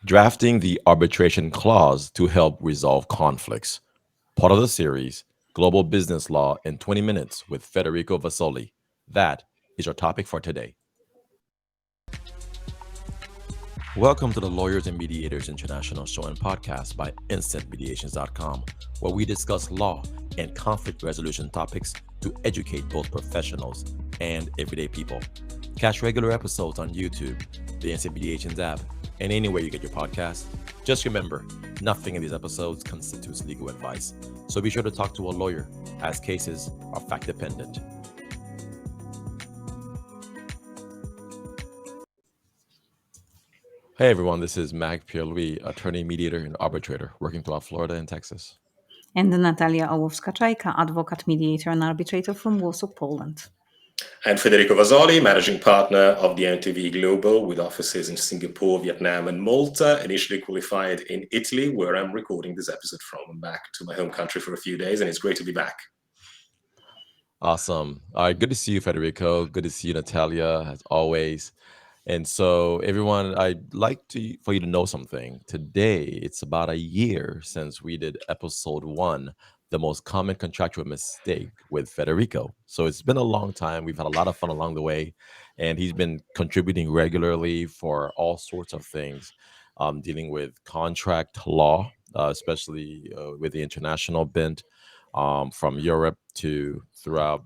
drafting the arbitration clause to help resolve conflicts. Part of the series, Global Business Law in 20 Minutes with Federico Vasoli. That is our topic for today. Welcome to the Lawyers and Mediators International Show and Podcast by instantmediations.com, where we discuss law and conflict resolution topics to educate both professionals and everyday people. Catch regular episodes on YouTube, the Instant Mediations app, and anywhere you get your podcasts. Just remember, nothing in these episodes constitutes legal advice, so be sure to talk to a lawyer, as cases are fact dependent. Hey everyone, this is Mac Pierre-Louis, attorney, mediator, and arbitrator working throughout Florida and Texas. And Natalia Ołowska-Czajka, advocate, mediator, and arbitrator from Warsaw, Poland. And Federico Vasoli, managing partner of the NTV Global with offices in Singapore, Vietnam, and Malta, initially qualified in Italy, where I'm recording this episode from. I'm back to my home country for a few days, and it's great to be back. Awesome. All right, good to see you, Federico. Good to see you, Natalia, as always. And so, everyone, I'd like for you to know something. Today, it's about a year since we did episode 1, the most common contractual mistake with Federico. So it's been a long time. We've had a lot of fun along the way, and he's been contributing regularly for all sorts of things, dealing with contract law, especially with the international bent, from Europe to throughout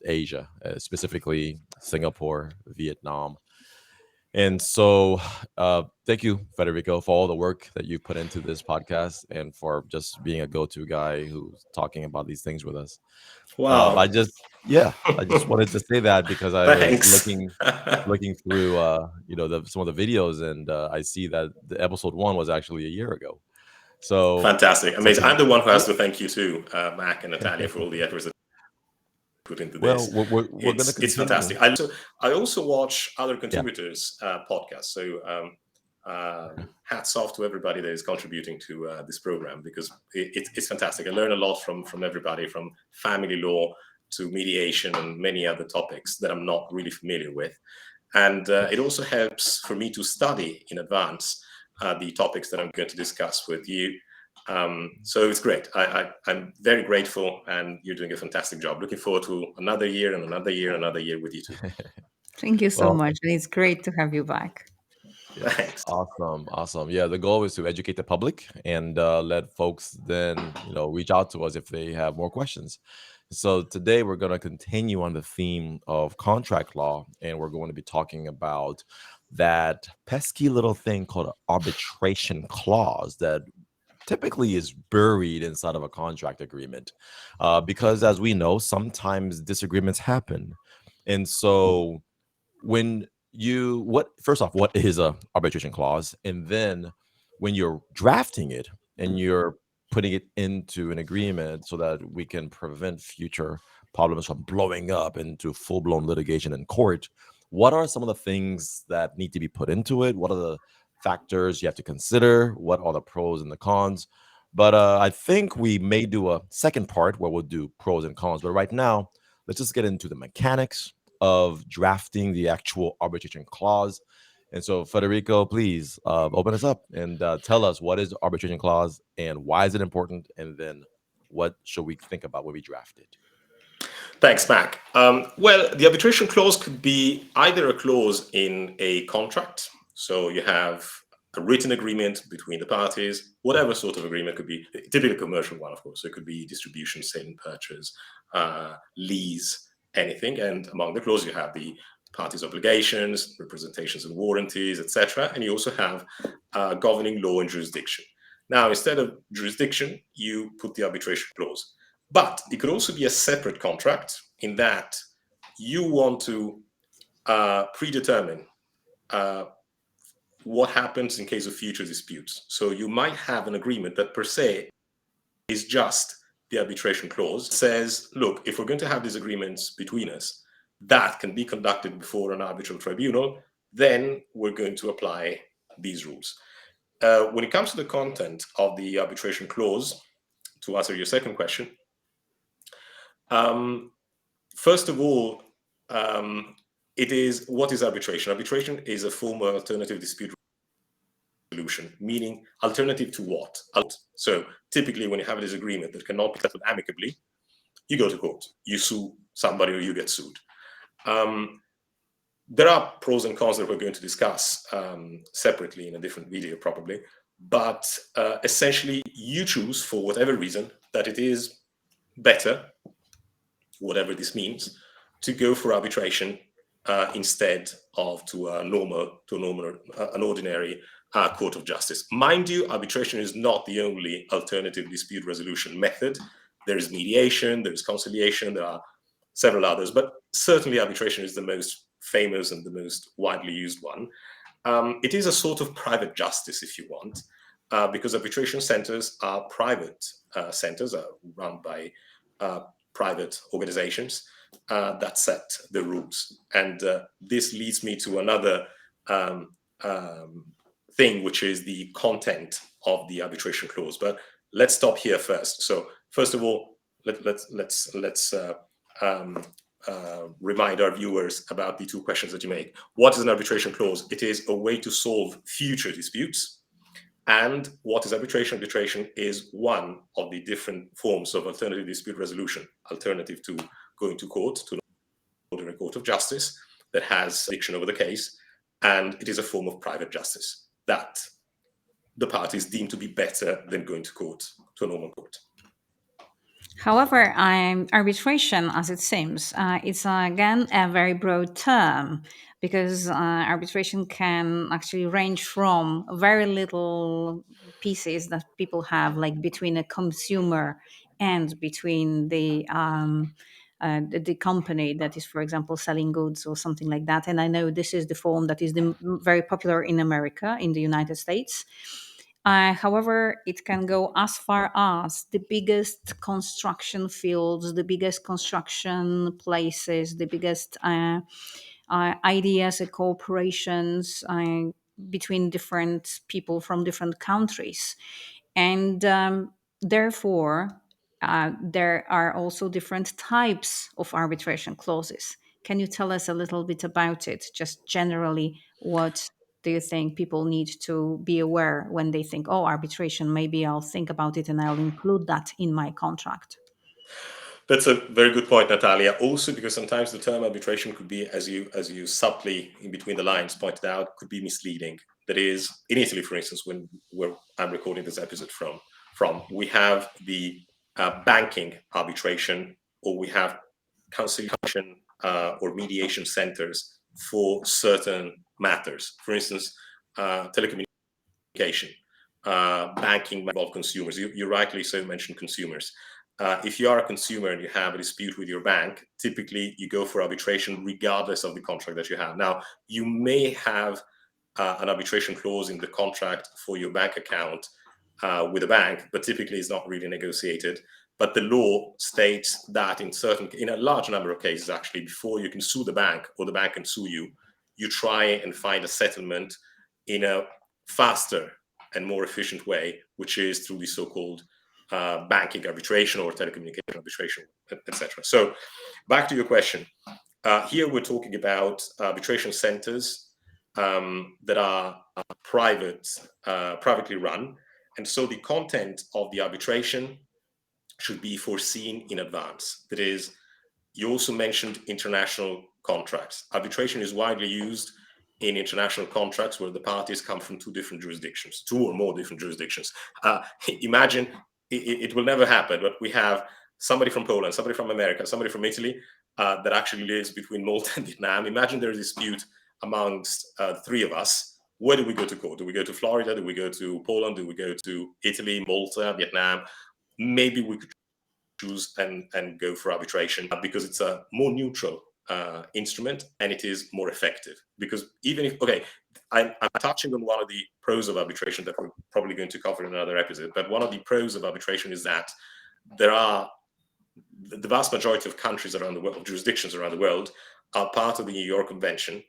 Asia, specifically Singapore, Vietnam. And so, thank you, Federico, for all the work that you put into this podcast and for just being a go-to guy who's talking about these things with us. Wow. I just wanted to say that because I was looking through, some of the videos, and I see that the episode 1 was actually a year ago. So fantastic, amazing. I'm the one who has to thank you too, Mac and Natalia, for all the efforts that put into this. Well, we're going to continue. It's fantastic. I also watch other contributors' podcasts. So hats off to everybody that is contributing to this program, because it's fantastic. I learn a lot from everybody, from family law to mediation and many other topics that I'm not really familiar with. And it also helps for me to study in advance the topics that I'm going to discuss with you. So it's great. I'm very grateful, and you're doing a fantastic job. Looking forward to another year and another year and another year with you too. Thank you so much. It's great to have you back. Yeah. Thanks. Awesome. Yeah, the goal is to educate the public and let folks then, reach out to us if they have more questions. So today we're going to continue on the theme of contract law, and we're going to be talking about that pesky little thing called arbitration clause that typically is buried inside of a contract agreement, because as we know, sometimes disagreements happen. And so first off, what is a arbitration clause? And then when you're drafting it and you're putting it into an agreement so that we can prevent future problems from blowing up into full-blown litigation in court, what are some of the things that need to be put into it? What are the factors you have to consider? What are the pros and the cons? But I think we may do a second part where we'll do pros and cons. But right now, let's just get into the mechanics of drafting the actual arbitration clause. And so, Federico, please open us up and tell us what is the arbitration clause and why is it important, and then what should we think about when we draft it? Thanks, Mac. Well, the arbitration clause could be either a clause in a contract, so you have a written agreement between the parties, whatever sort of agreement. Could be typically a commercial one, of course. So it could be distribution, sale and purchase, lease, anything. And among the clauses, you have the parties' obligations, representations and warranties, etc. And you also have governing law and jurisdiction. Now, instead of jurisdiction, you put the arbitration clause. But it could also be a separate contract in that you want to predetermine what happens in case of future disputes. So you might have an agreement that per se is just the arbitration clause. It says, look, if we're going to have these agreements between us that can be conducted before an arbitral tribunal, then we're going to apply these rules. When it comes to the content of the arbitration clause, to answer your second question, first of all, what is arbitration? Arbitration is a formal alternative dispute resolution, meaning alternative to what? So typically when you have a disagreement that cannot be settled amicably, you go to court, you sue somebody or you get sued. There are pros and cons that we're going to discuss separately in a different video probably, but essentially you choose for whatever reason that it is better, whatever this means, to go for arbitration instead of to an ordinary court of justice. Mind you, arbitration is not the only alternative dispute resolution method. There is mediation, there is conciliation, there are several others, but certainly arbitration is the most famous and the most widely used one. It is a sort of private justice, if you want, because arbitration centers are private centers, run by private organizations that set the rules. And this leads me to another thing, which is the content of the arbitration clause. But let's stop here first. So first of all, let's remind our viewers about the two questions that you make. What is an arbitration clause? It is a way to solve future disputes. And what is arbitration? Arbitration is one of the different forms of alternative dispute resolution, alternative to going to court, to an ordinary court of justice that has jurisdiction over the case. And it is a form of private justice that the parties deem to be better than going to court, to a normal court. However, arbitration, as it seems, it's again a very broad term, because arbitration can actually range from very little pieces that people have, like between a consumer and between the company that is, for example, selling goods or something like that. And I know this is the form that is very popular in America, in the United States. However, it can go as far as the biggest construction fields, the biggest construction places, the biggest ideas and corporations between different people from different countries. And therefore, there are also different types of arbitration clauses. Can you tell us a little bit about it? Just generally, what do you think people need to be aware when they think, oh, arbitration, maybe I'll think about it and I'll include that in my contract? That's a very good point, Natalia. Also, because sometimes the term arbitration could be, as you subtly in between the lines pointed out, could be misleading. That is, in Italy, for instance, where I'm recording this episode from, we have the banking arbitration, or we have conciliation or mediation centers for certain matters. For instance, telecommunication, banking involve consumers. You rightly so mentioned consumers. If you are a consumer and you have a dispute with your bank, typically you go for arbitration regardless of the contract that you have. Now, you may have an arbitration clause in the contract for your bank account with a bank, but typically it's not really negotiated. But the law states that in a large number of cases, actually, before you can sue the bank or the bank can sue you, you try and find a settlement in a faster and more efficient way, which is through the so-called banking arbitration or telecommunication arbitration, etc. So back to your question. Here we're talking about arbitration centers that are privately run. And so the content of the arbitration should be foreseen in advance. That is, you also mentioned international contracts. Arbitration is widely used in international contracts where the parties come from two or more different jurisdictions. Imagine, it will never happen, but we have somebody from Poland, somebody from America, somebody from Italy that actually lives between Malta and Vietnam. Imagine there's a dispute amongst the three of us. Where do we go to court? Do we go to Florida? Do we go to Poland? Do we go to Italy, Malta, Vietnam? Maybe we could choose and go for arbitration because it's a more neutral instrument and it is more effective. Because even if, I'm touching on one of the pros of arbitration that we're probably going to cover in another episode, but one of the pros of arbitration is that there are the vast majority of countries around the world, of jurisdictions around the world, are part of the New York Convention,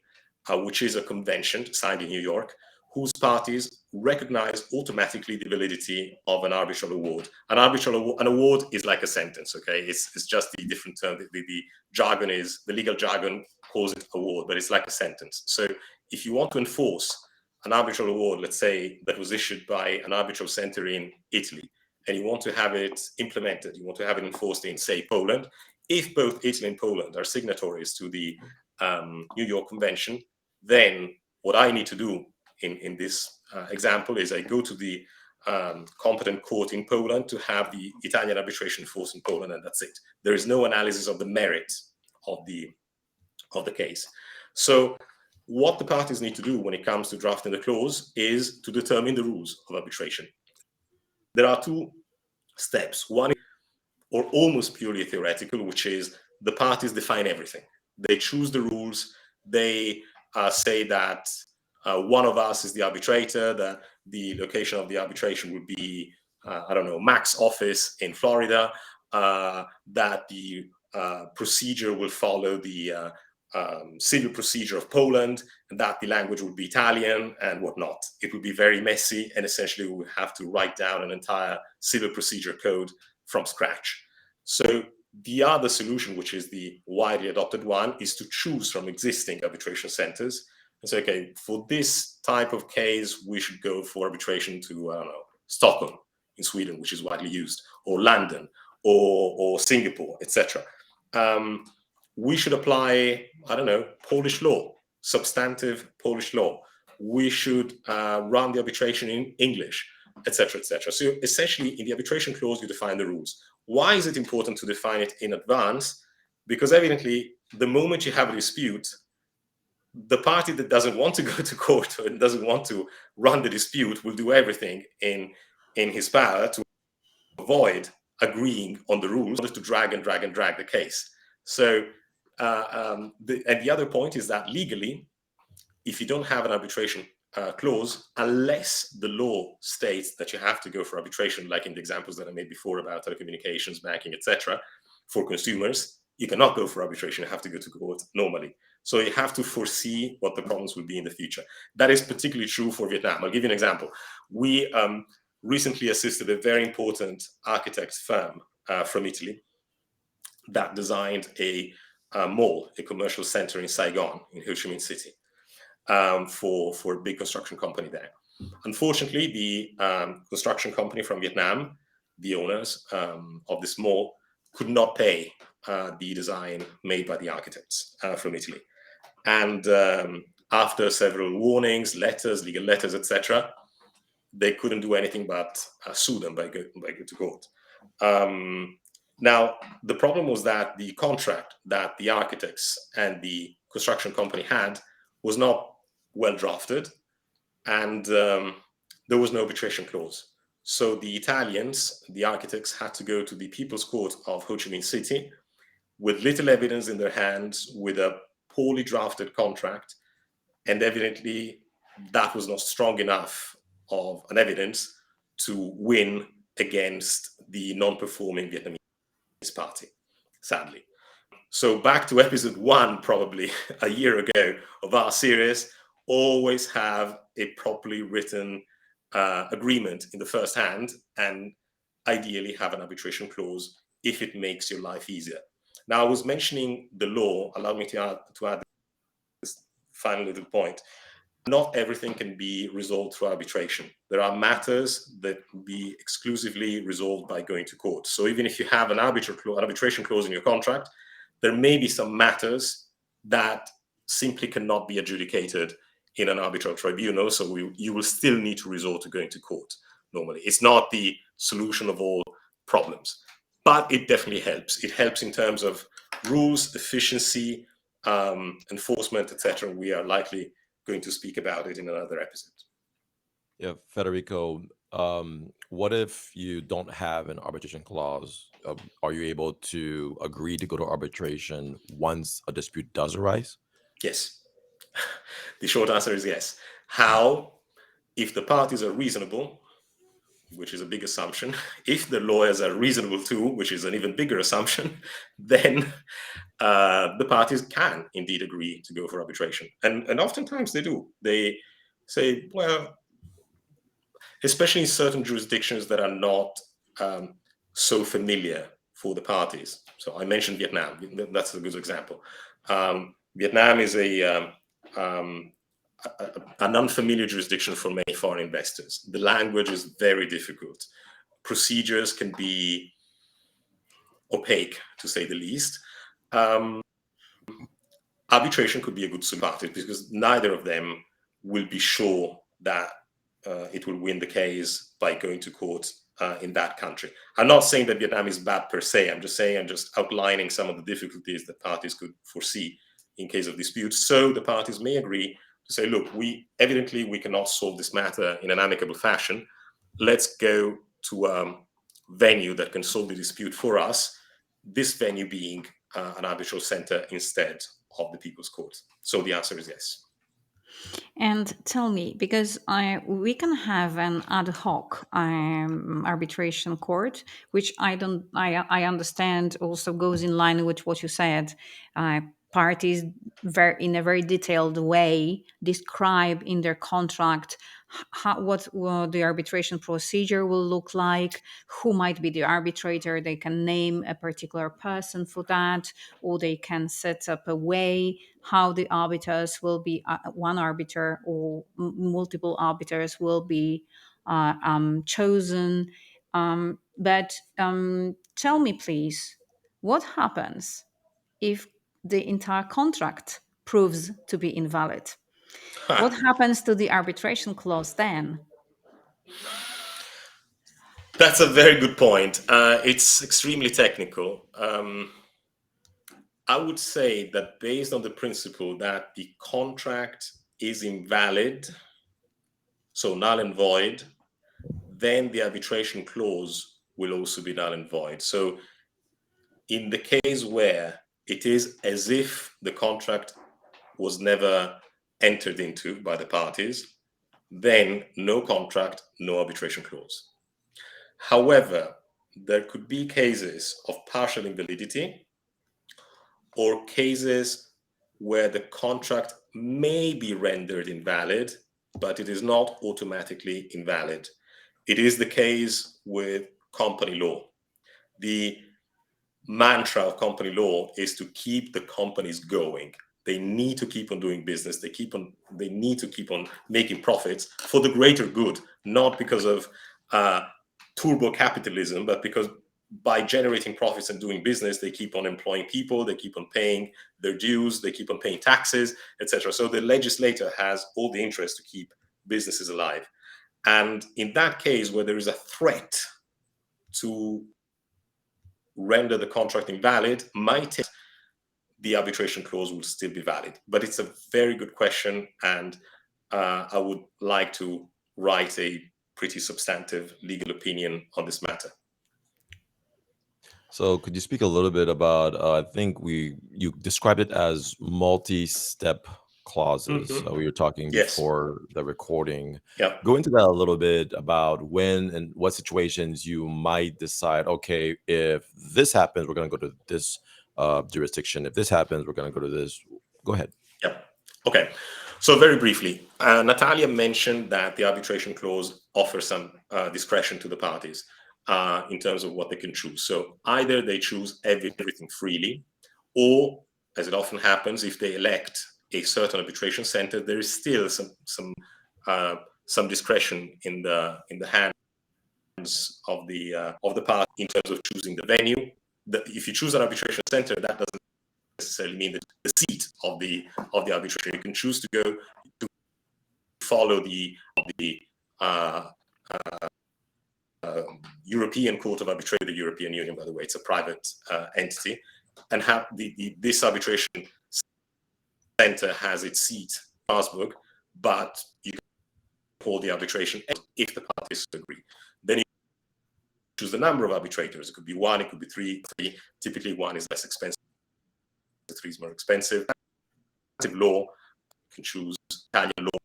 which is a convention signed in New York, whose parties recognize automatically the validity of an arbitral award. An award is like a sentence, okay? It's just the different term. The jargon is, the legal jargon calls it award, but it's like a sentence. So if you want to enforce an arbitral award, let's say, that was issued by an arbitral center in Italy, and you want to have it implemented, you want to have it enforced in, say, Poland, if both Italy and Poland are signatories to the New York Convention, then what I need to do in this example is I go to the competent court in Poland to have the Italian arbitration enforced in Poland, and that's it. There is no analysis of the merit of the case. So what the parties need to do when it comes to drafting the clause is to determine the rules of arbitration. There are two steps. One, or almost purely theoretical, which is the parties define everything. They choose the rules. They say that one of us is the arbitrator, that the location of the arbitration would be, I don't know, Mac's office in Florida, that the procedure will follow the civil procedure of Poland, and that the language would be Italian and whatnot. It would be very messy, and essentially we would have to write down an entire civil procedure code from scratch. So the other solution, which is the widely adopted one, is to choose from existing arbitration centers and say, okay, for this type of case, we should go for arbitration to, I don't know, Stockholm in Sweden, which is widely used, or London, or Singapore, etc. We should apply, I don't know, Polish law, substantive Polish law. We should run the arbitration in English, etc., etc. So essentially, in the arbitration clause, you define the rules. Why is it important to define it in advance? Because evidently, the moment you have a dispute, the party that doesn't want to go to court and doesn't want to run the dispute will do everything in his power to avoid agreeing on the rules, to drag the case. So, and the other point is that legally, if you don't have an arbitration clause, unless the law states that you have to go for arbitration, like in the examples that I made before about telecommunications, banking, etc., for consumers, you cannot go for arbitration. You have to go to court normally. So you have to foresee what the problems will be in the future. That is particularly true for Vietnam. I'll give you an example. We recently assisted a very important architect firm from Italy that designed a mall, a commercial center in Saigon, in Ho Chi Minh City, for a big construction company there. Unfortunately, the construction company from Vietnam, the owners of this mall, could not pay the design made by the architects from Italy. And after several warnings, letters, legal letters, etc., they couldn't do anything but sue them by go to court. Now, the problem was that the contract that the architects and the construction company had was not well drafted, and there was no arbitration clause. So the Italians, the architects, had to go to the People's Court of Ho Chi Minh City with little evidence in their hands, with a poorly drafted contract, and evidently that was not strong enough of an evidence to win against the non-performing Vietnamese party, sadly. So back to episode 1, probably a year ago, of our series, always have a properly written agreement in the first hand, and ideally have an arbitration clause if it makes your life easier. Now, I was mentioning the law. Allow me to add this final little point. Not everything can be resolved through arbitration. There are matters that can be exclusively resolved by going to court. So even if you have an arbitration clause in your contract, there may be some matters that simply cannot be adjudicated in an arbitral tribunal. So you will still need to resort to going to court normally. It's not the solution of all problems, but it definitely helps. It helps in terms of rules, efficiency, enforcement, etc. We are likely going to speak about it in another episode. Yeah, Federico, what if you don't have an arbitration clause? Are you able to agree to go to arbitration once a dispute does arise? Yes. The short answer is yes. How? If the parties are reasonable, which is a big assumption, if the lawyers are reasonable too, which is an even bigger assumption, then the parties can indeed agree to go for arbitration. And oftentimes they do. They say, well, especially in certain jurisdictions that are not so familiar for the parties. So I mentioned Vietnam. That's a good example. Vietnam is a an unfamiliar jurisdiction for many foreign investors. The language is very difficult. Procedures can be opaque, to say the least. Arbitration could be a good solution because neither of them will be sure that it will win the case by going to court in that country. I'm not saying that Vietnam is bad per se. I'm just outlining some of the difficulties that parties could foresee in case of disputes. So the parties may agree to say, look, we cannot solve this matter in an amicable fashion. Let's go to a venue that can solve the dispute for us, this venue being an arbitral center instead of the People's Court. So the answer is yes. And tell me, because we can have an ad hoc arbitration court, which I understand also goes in line with what you said. Parties in a very detailed way describe in their contract what the arbitration procedure will look like, who might be the arbitrator. They can name a particular person for that, or they can set up a way how the arbiters will be one arbiter or multiple arbiters will be chosen. But tell me, please, what happens if the entire contract proves to be invalid? What happens to the arbitration clause then? That's a very good point. It's extremely technical. I would say that based on the principle that the contract is invalid, so null and void, then the arbitration clause will also be null and void. So in the case where it is as if the contract was never entered into by the parties, then no contract, no arbitration clause. However, there could be cases of partial invalidity or cases where the contract may be rendered invalid, but it is not automatically invalid. It is the case with company law. The mantra of company law is to keep the companies going. They need to keep on doing business. They need to keep on making profits for the greater good, not because of turbo capitalism, but because by generating profits and doing business, they keep on employing people, they keep on paying their dues, they keep on paying taxes, etc. So the legislator has all the interest to keep businesses alive. And in that case, where there is a threat to render the contract invalid, the arbitration clause will still be valid. But it's a very good question, and I would like to write a pretty substantive legal opinion on this matter. So could you speak a little bit about, I think you described it as multi-step clauses. Mhm. We were talking Yes. before the recording. Yeah. Go into that a little bit about when and what situations you might decide, okay, if this happens, we're going to go to this jurisdiction. If this happens, we're going to go to this. Go ahead. Yeah. Okay. So very briefly, Natalia mentioned that the arbitration clause offers some discretion to the parties in terms of what they can choose. So either they choose everything freely, or, as it often happens, if they elect a certain arbitration center, there is still some discretion in the hands of the party in terms of choosing the venue. If you choose an arbitration center, that doesn't necessarily mean that the seat of the arbitration. You can choose to go to follow the European Court of Arbitration, the European Union, by the way, it's a private entity, and have this arbitration center has its seat in Strasbourg, but you can hold the arbitration if the parties agree. Then you choose the number of arbitrators. It could be one, it could be three. Typically, one is less expensive. Three is more expensive. Law, you can choose Italian law,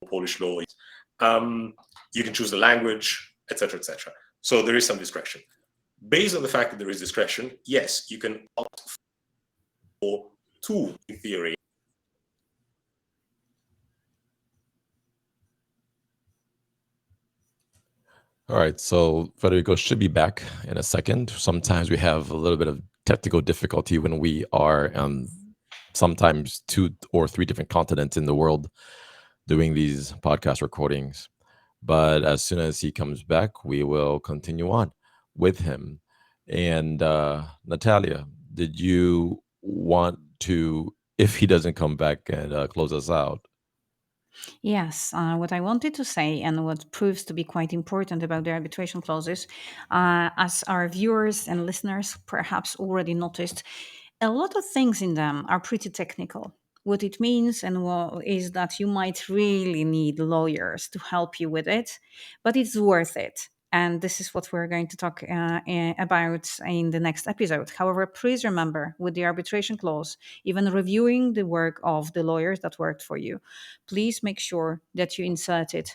Polish law. You can choose the language, etc., etc. So there is some discretion. Based on the fact that there is discretion, yes, you can opt for two, in theory. All right, so Federico should be back in a second. Sometimes we have a little bit of technical difficulty when we are sometimes 2 or 3 different continents in the world. doing these podcast recordings. But as soon as he comes back, we will continue on with him. And Natalia, did you want to, if he doesn't come back, and close us out? Yes, what I wanted to say, and what proves to be quite important about the arbitration clauses, as our viewers and listeners perhaps already noticed, a lot of things in them are pretty technical. What it means and what is that you might really need lawyers to help you with it, but it's worth it. And this is what we're going to talk about in the next episode. However, please remember with the arbitration clause, even reviewing the work of the lawyers that worked for you, please make sure that you inserted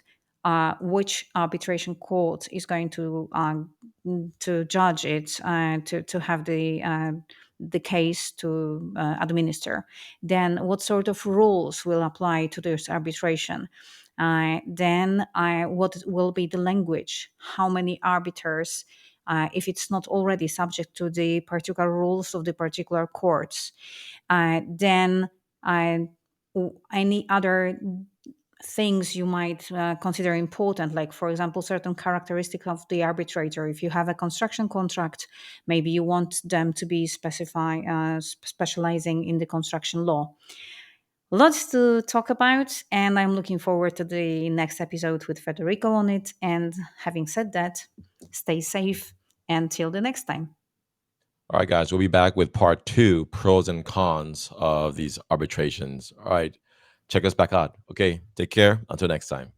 which arbitration court is going to judge it, to have the case to administer. Then, what sort of rules will apply to this arbitration? Then, what will be the language? How many arbiters? If it's not already subject to the particular rules of the particular courts, then any other things you might consider important, like, for example, certain characteristics of the arbitrator. If you have a construction contract, maybe you want them to be specializing in the construction law. Lots to talk about, and I'm looking forward to the next episode with Federico on it. And having said that, stay safe until the next time. All right, guys, we'll be back with part two, pros and cons of these arbitrations. All right, check us back out. Okay, take care. Until next time.